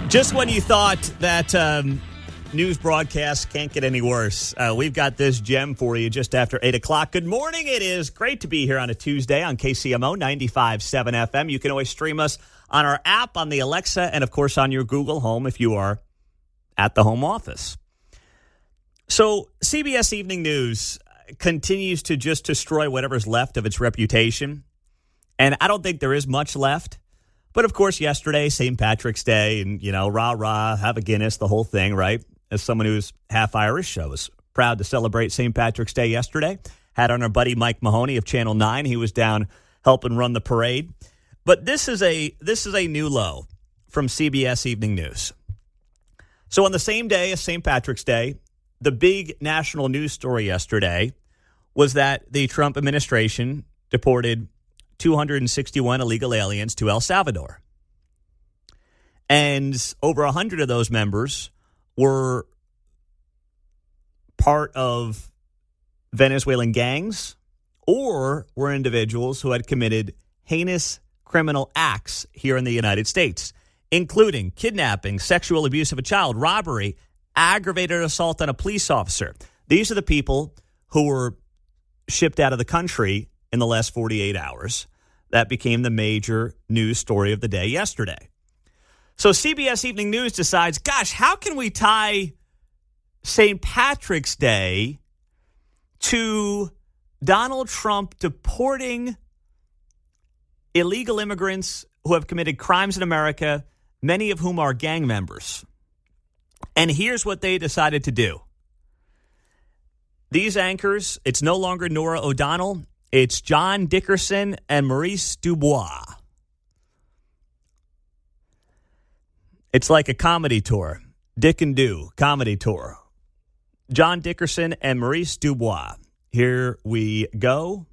Just when you thought that news broadcasts can't get any worse, we've got this gem for you just after 8 o'clock. Good morning. It is great to be here on a Tuesday on KCMO 95.7 FM. You can always stream us on our app, on the Alexa, and, of course, on your Google Home if you are at the home office. So CBS Evening News continues to just destroy whatever's left of its reputation, and I don't think there is much left. But, of course, yesterday, St. Patrick's Day, and, rah, have a Guinness, the whole thing, right? As someone who's half Irish, I was proud to celebrate St. Patrick's Day yesterday. Had on our buddy Mike Mahoney of Channel 9. He was down helping run the parade. But this is a new low from CBS Evening News. So on the same day as St. Patrick's Day, the big national news story yesterday was that the Trump administration deported 261 illegal aliens to El Salvador. And over 100 of those members were part of Venezuelan gangs or were individuals who had committed heinous criminal acts here in the United States, including kidnapping, sexual abuse of a child, robbery, aggravated assault on a police officer. These are the people who were shipped out of the country in the last 48 hours. That became the major news story of the day yesterday. So CBS Evening News decides, gosh, how can we tie St. Patrick's Day to Donald Trump deporting illegal immigrants who have committed crimes in America, many of whom are gang members? And here's what they decided to do. These anchors, it's no longer Norah O'Donnell. It's John Dickerson and Maurice Dubois. It's like a comedy tour. Dick and Do, comedy tour. John Dickerson and Maurice Dubois. Here we go.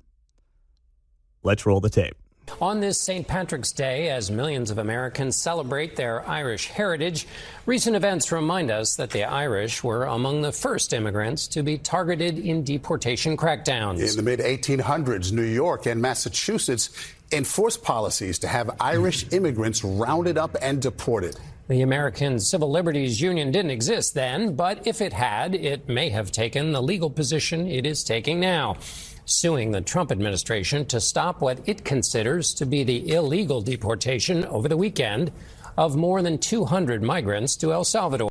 Let's roll the tape. On this St. Patrick's Day, as millions of Americans celebrate their Irish heritage, recent events remind us that the Irish were among the first immigrants to be targeted in deportation crackdowns. In the mid-1800s, New York and Massachusetts enforced policies to have Irish immigrants rounded up and deported. The American Civil Liberties Union didn't exist then, but if it had, it may have taken the legal position it is taking now, suing the Trump administration to stop what it considers to be the illegal deportation over the weekend of more than 200 migrants to El Salvador.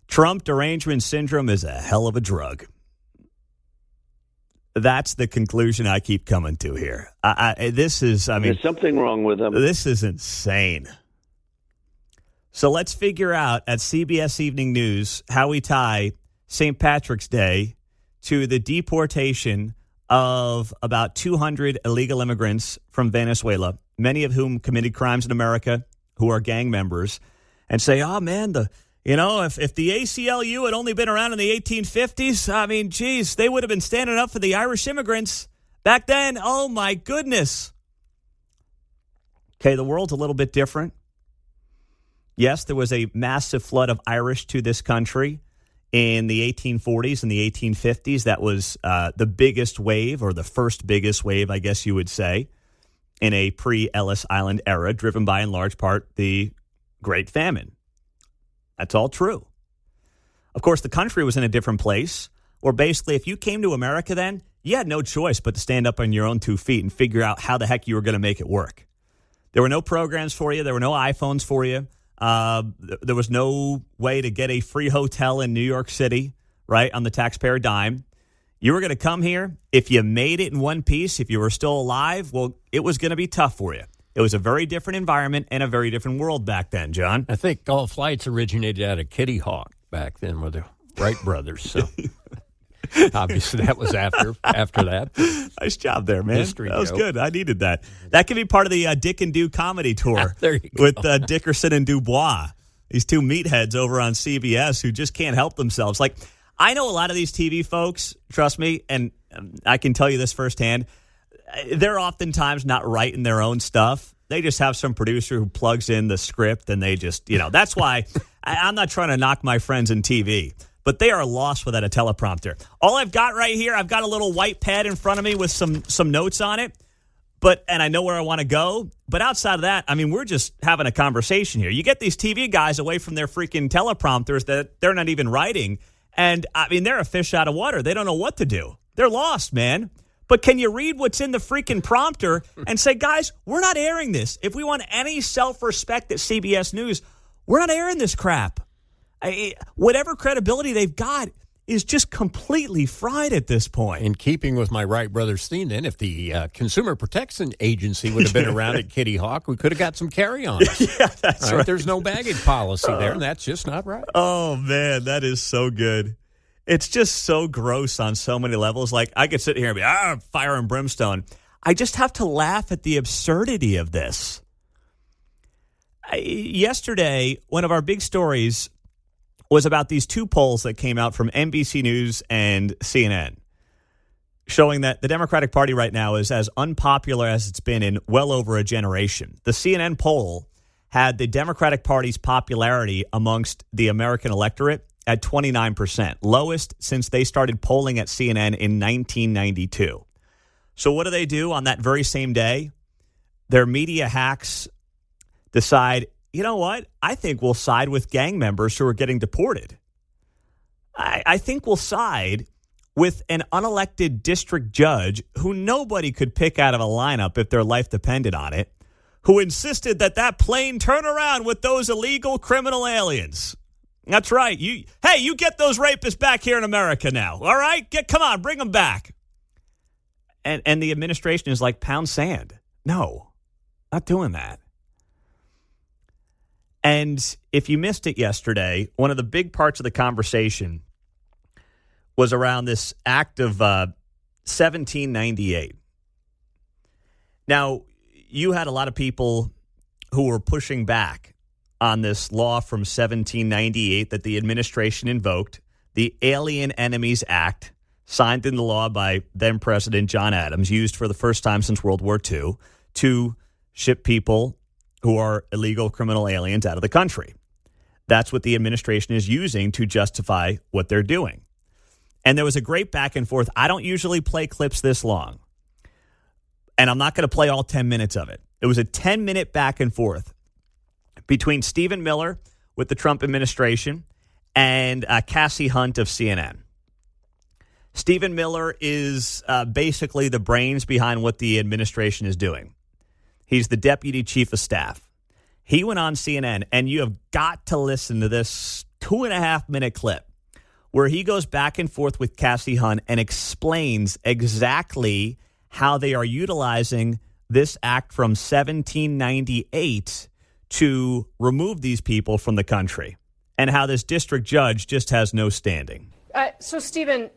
Trump derangement syndrome is a hell of a drug. That's the conclusion I keep coming to here. There's something wrong with him. This is insane. So let's figure out at CBS Evening News how we tie St. Patrick's Day to the deportation of about 200 illegal immigrants from Venezuela, many of whom committed crimes in America, who are gang members, and say, oh, man, if the ACLU had only been around in the 1850s, geez, they would have been standing up for the Irish immigrants back then. Oh, my goodness. Okay, the world's a little bit different. Yes, there was a massive flood of Irish to this country in the 1840s and the 1850s. That was the biggest wave, or the first biggest wave, I guess you would say, in a pre-Ellis Island era, driven by, in large part, the Great Famine. That's all true. Of course, the country was in a different place, where basically if you came to America then, you had no choice but to stand up on your own 2 feet and figure out how the heck you were going to make it work. There were no programs for you. There were no iPhones for you. There was no way to get a free hotel in New York City, right, on the taxpayer dime. You were going to come here. If you made it in one piece, if you were still alive, well, it was going to be tough for you. It was a very different environment and a very different world back then, John. I think all flights originated out of Kitty Hawk back then with the Wright brothers. So obviously that was after that. Nice job there, man. History that was joke. good. I needed that. That could be part of the Dick and Do comedy tour There you go. with Dickerson and Dubois. These two meatheads over on CBS who just can't help themselves. Like, I know a lot of these TV folks, trust me, and I can tell you this firsthand, they're oftentimes not writing their own stuff. They just have some producer who plugs in the script and they just, that's why I'm not trying to knock my friends in TV. but they are lost without a teleprompter. All I've got right here, I've got a little white pad in front of me with some notes on it, and I know where I want to go. But outside of that, I mean, we're just having a conversation here. You get these TV guys away from their freaking teleprompters that they're not even writing, and, I mean, they're a fish out of water. They don't know what to do. They're lost, man. But can you read what's in the freaking prompter and say, guys, we're not airing this. If we want any self-respect at CBS News, we're not airing this crap. Whatever credibility they've got is just completely fried at this point. In keeping with my Wright brothers theme, then, if the Consumer Protection Agency would have been around at Kitty Hawk, we could have got some carry-on. Yeah, that's right. There's no baggage policy there, and that's just not right. Oh, man, that is so good. It's just so gross on so many levels. Like, I could sit here and be, fire and brimstone. I just have to laugh at the absurdity of this. Yesterday, one of our big stories was about these two polls that came out from NBC News and CNN, showing that the Democratic Party right now is as unpopular as it's been in well over a generation. The CNN poll had the Democratic Party's popularity amongst the American electorate at 29%, lowest since they started polling at CNN in 1992. So what do on that very same day? Their media hacks decide, you know what? I think we'll side with gang members who are getting deported. I think we'll side with an unelected district judge who nobody could pick out of a lineup if their life depended on it, who insisted that plane turn around with those illegal criminal aliens. That's right. You get those rapists back here in America now. All right? Come on, bring them back. And the administration is like, pound sand. No, not doing that. And if you missed it yesterday, one of the big parts of the conversation was around this act of 1798. Now, you had a lot of people who were pushing back on this law from 1798 that the administration invoked, the Alien Enemies Act, signed into law by then-President John Adams, used for the first time since World War II, to ship people who are illegal criminal aliens out of the country. That's what the administration is using to justify what they're doing. And there was a great back and forth. I don't usually play clips this long, and I'm not going to play all 10 minutes of it. It was a 10-minute back and forth between Stephen Miller with the Trump administration and Cassie Hunt of CNN. Stephen Miller is basically the brains behind what the administration is doing. He's the deputy chief of staff. He went on CNN, and you have got to listen to this 2.5-minute clip where he goes back and forth with Cassie Hunt and explains exactly how they are utilizing this act from 1798 to remove these people from the country, and how this district judge just has no standing. So, Stephen,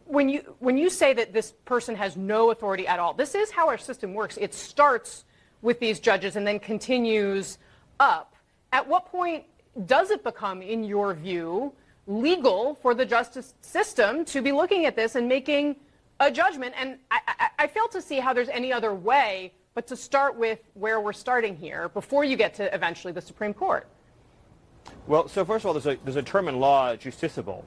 when you say that this person has no authority at all, this is how our system works. It starts with these judges and then continues up. At what point does it become, in your view, legal for the justice system to be looking at this and making a judgment? And I fail to see how there's any other way but to start with where we're starting here before you get to eventually the Supreme Court. Well, so first of all, there's a term in law, justiciable.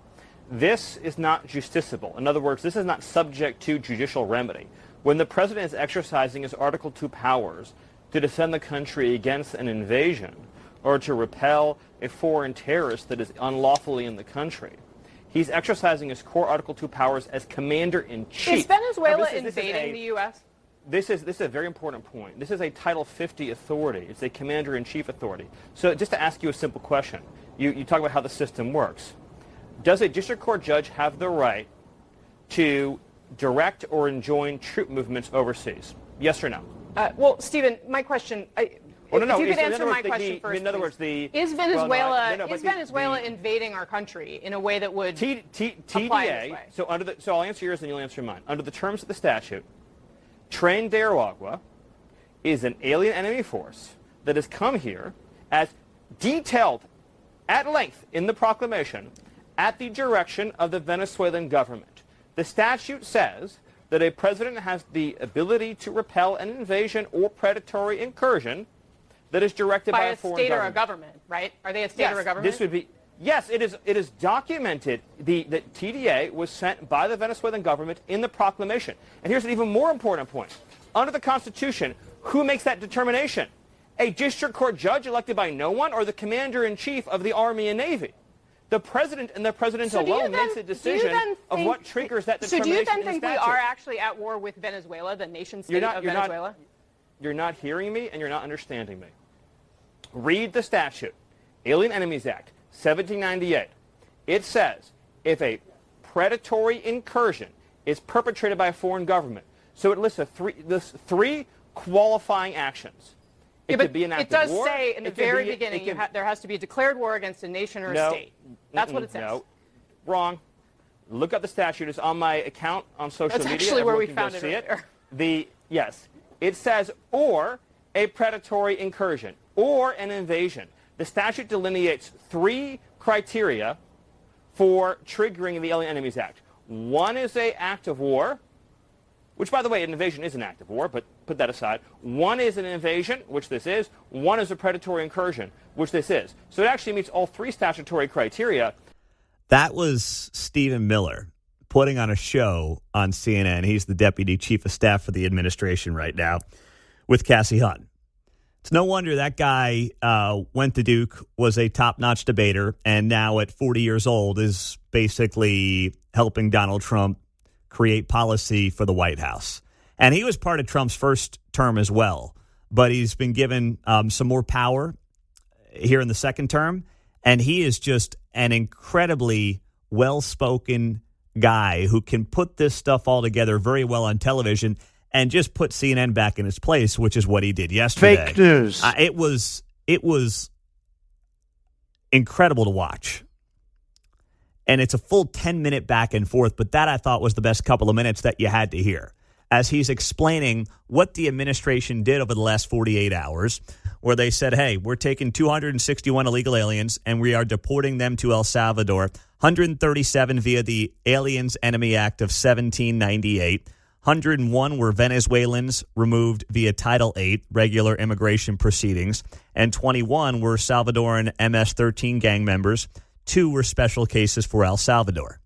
This is not justiciable. In other words, this is not subject to judicial remedy. When the president is exercising his Article II powers to defend the country against an invasion or to repel a foreign terrorist that is unlawfully in the country, he's exercising his core Article II powers as commander-in-chief. Is Venezuela invading the U.S.? This is a very important point. This is a Title 50 authority. It's a commander-in-chief authority. So just to ask you a simple question, you talk about how the system works. Does a district court judge have the right to direct or enjoin troop movements overseas? Yes or no? Well, Stephen, my question... Well, no, if you could answer my question first, in other words, is Venezuela invading our country in a way that would apply this way? So I'll answer yours and you'll answer mine. Under the terms of the statute, Tren de Aragua is an alien enemy force that has come here as detailed at length in the proclamation at the direction of the Venezuelan government. The statute says that a president has the ability to repel an invasion or predatory incursion that is directed by a foreign state government. or a government, right? Are they a state or a government? Yes, it is documented. The TDA was sent by the Venezuelan government in the proclamation. And here's an even more important point. Under the Constitution, who makes that determination? A district court judge elected by no one, or the commander-in-chief of the Army and Navy? The president and the president alone makes a decision of what triggers that determination. So do you then think we are actually at war with Venezuela, the nation state of Venezuela? You're not hearing me, and you're not understanding me. Read the statute, Alien Enemies Act, 1798. It says if a predatory incursion is perpetrated by a foreign government, so it lists three qualifying actions. It could be an act of war. It does say in the very beginning there has to be a declared war against a nation or a state. That's what it says. No, wrong. Look up the statute. It's on my account on social media. That's actually where we found it earlier. Yes. It says, or a predatory incursion, or an invasion. The statute delineates three criteria for triggering the Alien Enemies Act. One is an act of war, which, by the way, an invasion is an act of war, but put that aside. One is an invasion, which this is. One is a predatory incursion, which this is. So it actually meets all three statutory criteria. That was Stephen Miller putting on a show on CNN. He's the deputy chief of staff for the administration right now with Cassie Hunt. It's no wonder that guy went to Duke, was a top-notch debater, and now at 40 years old is basically helping Donald Trump create policy for the White House. And he was part of Trump's first term as well, but he's been given some more power here in the second term, and he is just an incredibly well-spoken guy who can put this stuff all together very well on television and just put CNN back in its place, which is what he did yesterday. Fake news. It was incredible to watch. And it's a full 10-minute back and forth, but that I thought was the best couple of minutes that you had to hear as he's explaining what the administration did over the last 48 hours, where they said, hey, we're taking 261 illegal aliens and we are deporting them to El Salvador, 137 via the Aliens Enemy Act of 1798. 101 were Venezuelans removed via Title VIII, regular immigration proceedings, and 21 were Salvadoran MS-13 gang members. 2 were special cases for El Salvador.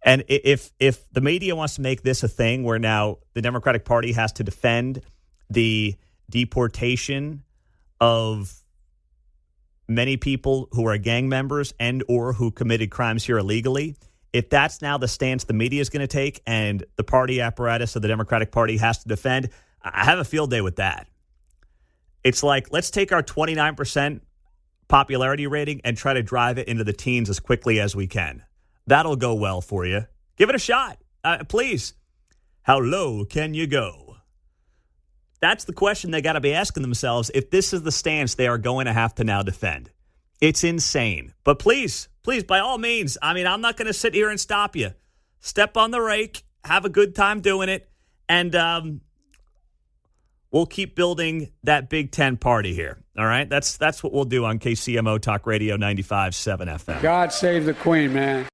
And if the media wants to make this a thing where now the Democratic Party has to defend the deportation of many people who are gang members and or who committed crimes here illegally, if that's now the stance the media is going to take and the party apparatus of the Democratic Party has to defend, I have a field day with that. It's like, let's take our 29% popularity rating and try to drive it into the teens as quickly as we can. That'll go well for you. Give it a shot. Please. How low can you go? That's the question they got to be asking themselves if this is the stance they are going to have to now defend. It's insane. But please, by all means, I'm not going to sit here and stop you. Step on the rake. Have a good time doing it. And we'll keep building that Big Ten party here. All right? That's what we'll do on KCMO Talk Radio 95.7 FM. God save the Queen, man.